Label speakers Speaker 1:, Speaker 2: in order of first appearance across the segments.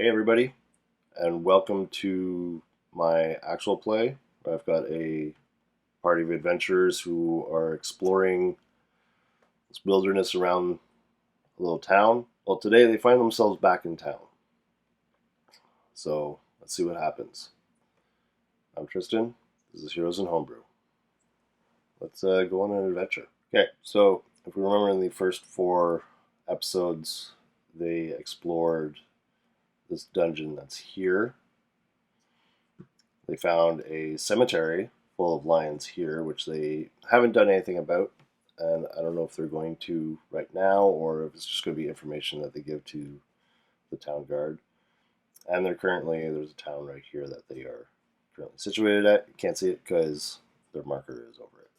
Speaker 1: Hey everybody, and welcome to my actual play. I've got a party of adventurers who are exploring this wilderness around a little town. Well, today they find themselves back in town. So let's see what happens. I'm Tristan. This is Heroes and Homebrew. Let's go on an adventure. Okay, so if we remember in the first 4 episodes, they explored this dungeon that's here. They found a cemetery full of lions here, which they haven't done anything about, and I don't know if they're going to right now or if it's just going to be information that they give to the town guard. And there's a town right here that they are currently situated at. You can't see it because their marker is over it.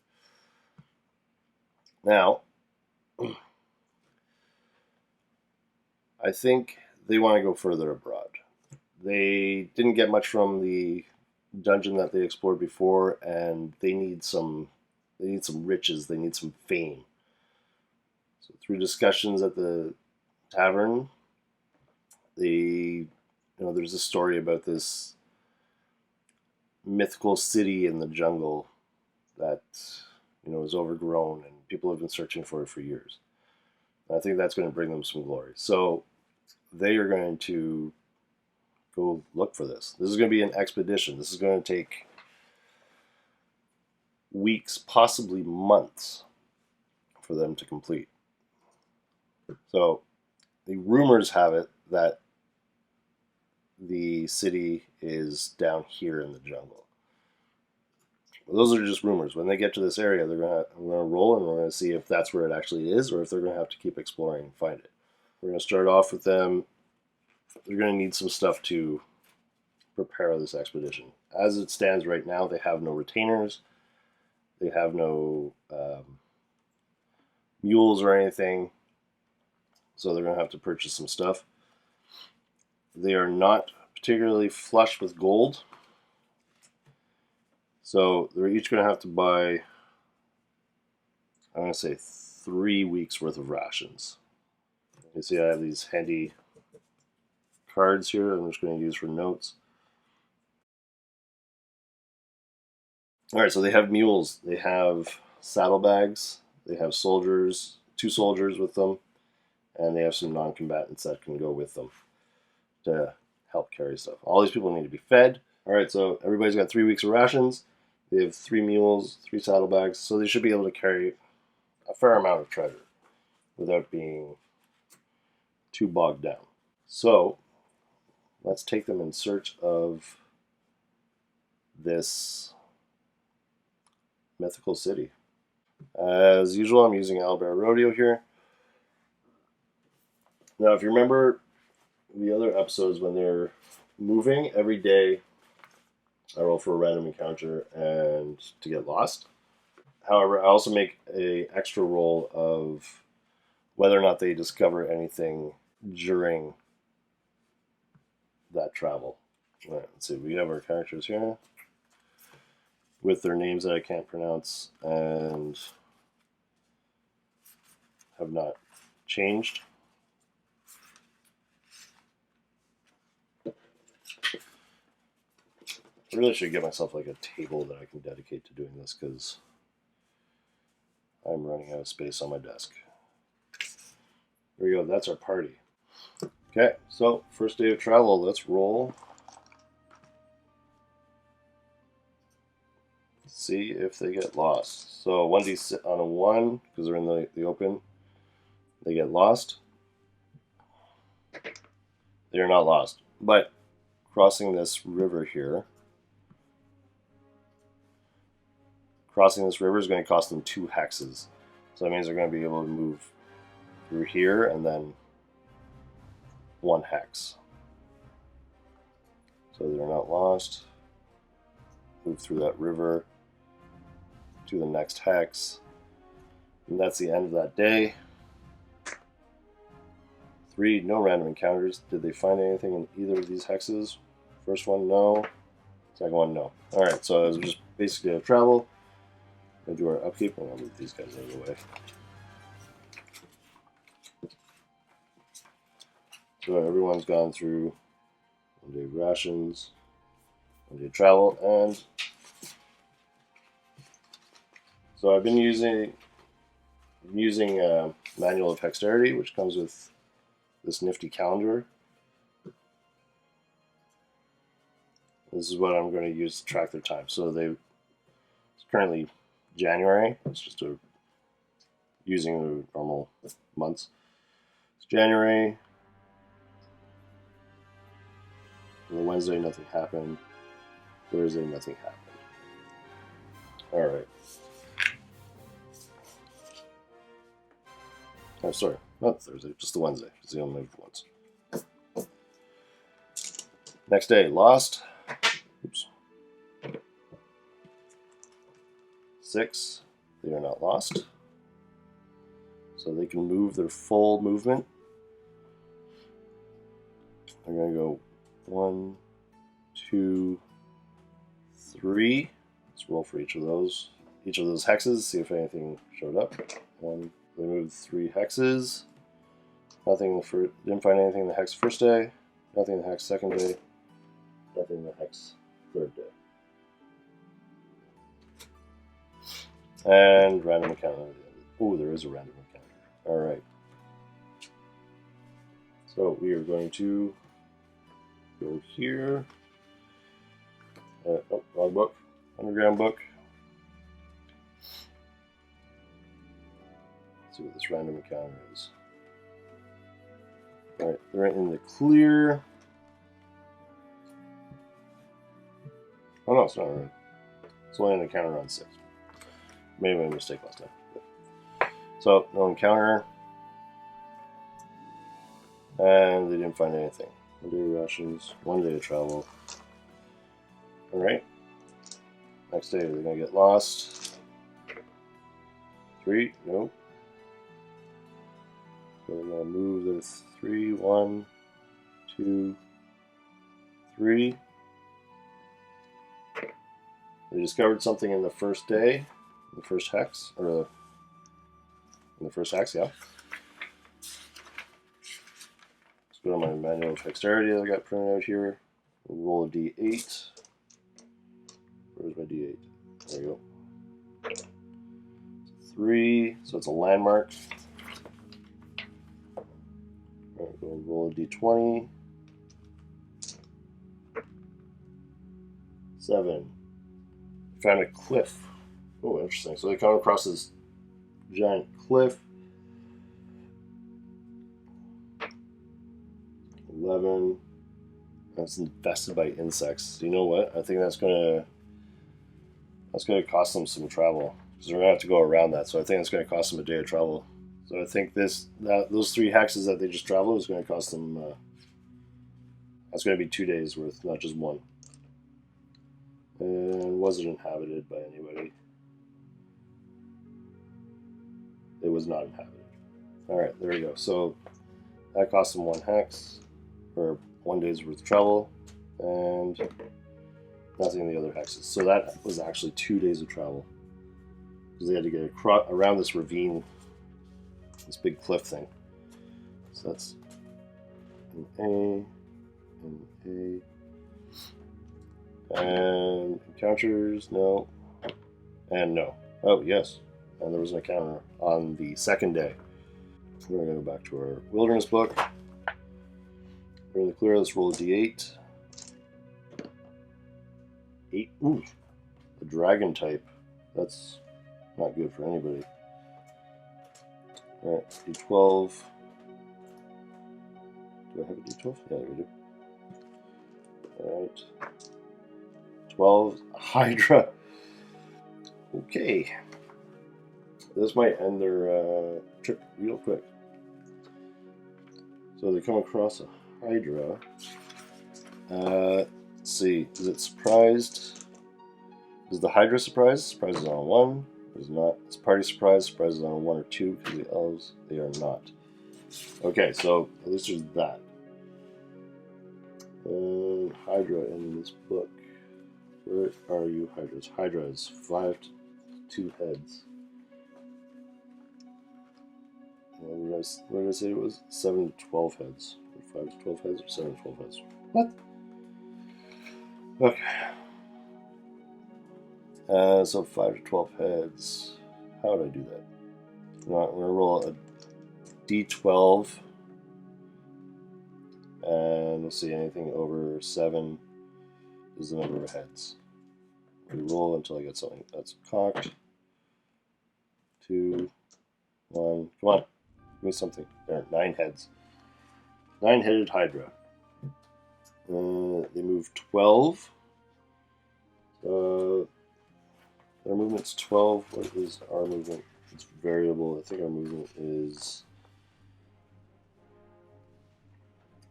Speaker 1: Now, I think they want to go further abroad. They didn't get much from the dungeon that they explored before, and they need some riches, they need some fame. So through discussions at the tavern, there's a story about this mythical city in the jungle that is overgrown, and people have been searching for it for years. And I think that's going to bring them some glory. So they are going to go look for this. This is going to be an expedition. This is going to take weeks, possibly months, for them to complete. So the rumors have it that the city is down here in the jungle. Well, those are just rumors. When they get to this area, we're going to roll, and we're going to see if that's where it actually is, or if they're going to have to keep exploring and find it. We're going to start off with them. They're going to need some stuff to prepare this expedition. As it stands right now, they have no retainers. They have no mules or anything. So they're going to have to purchase some stuff. They are not particularly flush with gold. So they're each going to have to buy, I'm going to say 3 weeks worth of rations. You see I have these handy cards here I'm just going to use for notes. Alright, so they have mules, they have saddlebags, they have soldiers, 2 soldiers with them, and they have some non-combatants that can go with them to help carry stuff. All these people need to be fed. Alright, so everybody's got 3 weeks of rations. They have 3 mules, 3 saddlebags, so they should be able to carry a fair amount of treasure without being too bogged down. So let's take them in search of this mythical city. As usual, I'm using Owlbear Rodeo here. Now, if you remember the other episodes when they're moving, every day I roll for a random encounter and to get lost. However, I also make an extra roll of whether or not they discover anything during that travel. All right, let's see. We have our characters here with their names that I can't pronounce and have not changed. I really should get myself like a table that I can dedicate to doing this because I'm running out of space on my desk. There we go, that's our party. Okay, so first day of travel, let's roll. See if they get lost. So 1d on a 1, because they're in the open, they get lost. They are not lost. But crossing this river here, is going to cost them 2 hexes. So that means they're going to be able to move through here and then 1 hex. So they're not lost. Move through that river to the next hex. And that's the end of that day. 3, no random encounters. Did they find anything in either of these hexes? First one, no. Second one, no. Alright, so it's just basically a travel. We're going to do our upkeep, and I'll move these guys out of the way. So everyone's gone through 1 day rations, 1 day travel, and so I've been using Manual of Dexterity, which comes with this nifty calendar. This is what I'm going to use to track their time. So it's currently January. It's just using the normal months. It's January. On Wednesday, nothing happened. Thursday, nothing happened. All right. Oh, sorry, not Thursday, just the Wednesday. It's the only ones. Next day, lost. Oops. 6. They are not lost. So they can move their full movement. I'm going to go 1, 2, 3. Let's roll for each of those hexes, see if anything showed up. They moved 3 hexes. Nothing. Didn't find anything in the hex first day. Nothing in the hex second day. Nothing in the hex third day. And random encounter. Oh, there is a random encounter. All right. So we are going to go here. Oh, wrong book. Underground book. Let's see what this random encounter is. All right, they're in the clear. Oh no, it's not right. It's only an encounter on 6. Made a mistake last time. So no encounter, and they didn't find anything. 1 day rations, 1 day of travel. All right. Next day, they're gonna get lost. 3, nope. So they're gonna move their 3, 1, 2, 3. They discovered something in the first day, the first hex, or in the first hex, yeah. Let's go to my Manual of Dexterity that I got printed out here. We'll roll a d8. Where's my d8? There you go. 3, so it's a landmark. All right, we'll roll a d20. 7. Found a cliff. Oh, interesting. So they come across this giant cliff. 11. That's infested by insects. You know what? I think that's gonna cost them some travel because they're gonna have to go around that. So I think it's gonna cost them a day of travel. So I think those 3 hexes that they just traveled is gonna cost them. That's gonna be 2 days worth, not just 1. And was it inhabited by anybody? It was not inhabited. All right, there we go. So that cost them 1 hex, or 1 day's worth of travel, and nothing in the other hexes. So that was actually 2 days of travel because they had to get around this ravine, this big cliff thing. So that's an A, and encounters, no, and no. Oh, yes, and there was an encounter on the second day. We're going to go back to our wilderness book. We're in the clear. Let's roll a d8. 8. Ooh, the dragon type. That's not good for anybody. All right, d12. Do I have a d12? Yeah, we do. All right. 12. Hydra. Okay. This might end their trip real quick. So they come across a Hydra. Let's see. Is it surprised? Is the Hydra surprised? Surprise is on 1. It is not. Is party surprised? Surprise is on 1 or 2 because the elves, they are not. Okay, so at least there's that. Hydra in this book. Where are you, Hydras? Hydra is 5 to 2 heads. What did I say it was? 7 to 12 heads. 5 to 12 heads or 7 to 12 heads? What? Okay. So 5 to 12 heads. How would I do that? I'm going to roll a d12, and let's see, anything over 7 is the number of heads. We roll until I get something that's cocked. 2, 1. Come on, give me something. There, 9 heads. 9-headed Hydra. They move 12. Their movement's 12. What is our movement? It's variable. I think our movement is.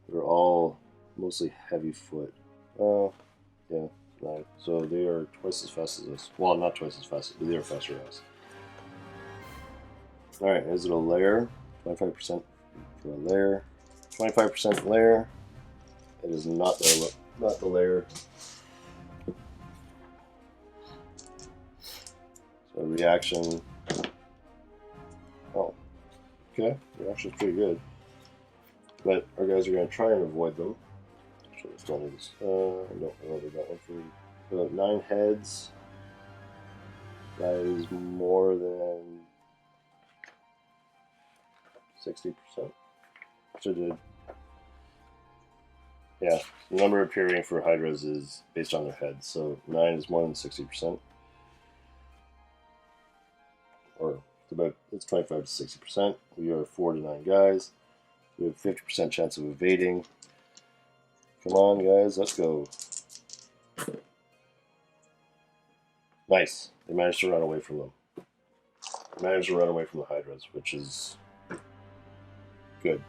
Speaker 1: They're all mostly heavy foot. Yeah, 9. So they are twice as fast as us. Well, not twice as fast, but they are faster than us. Alright, is it a layer? 25% for a layer. 25% layer. It is not the layer. So reaction. Oh, okay. Reaction's pretty good. But our guys are going to try and avoid them. Actually, let's don't need this. No, I already got one for you. 9 heads. That is more than 60%. Which I did. Yeah, the number appearing for Hydras is based on their heads. So 9 is more than 60%. Or it's 25 to 60%. We are 4 to 9 guys. We have 50% chance of evading. Come on, guys, let's go. Nice. They managed to run away from them. They managed to run away from the Hydras, which is good.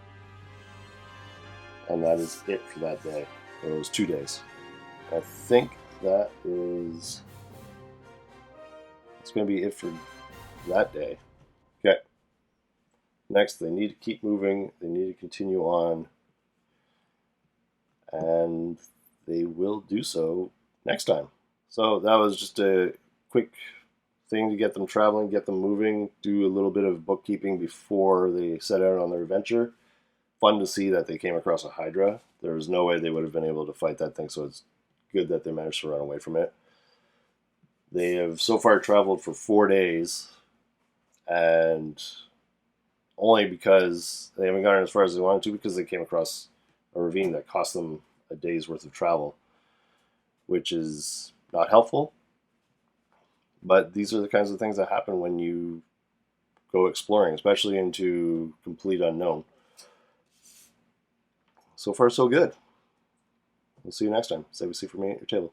Speaker 1: And that is it for that day. It was 2 days. I think that is. It's going to be it for that day. Okay. Next, they need to keep moving. They need to continue on. And they will do so next time. So that was just a quick thing to get them traveling, get them moving, do a little bit of bookkeeping before they set out on their adventure. Fun to see that they came across a Hydra. There was no way they would have been able to fight that thing, so it's good that they managed to run away from it. They have so far traveled for 4 days, and only because they haven't gotten as far as they wanted to, because they came across a ravine that cost them a day's worth of travel, which is not helpful. But these are the kinds of things that happen when you go exploring, especially into complete unknown. So far, so good. We'll see you next time. Save a seat for me at your table.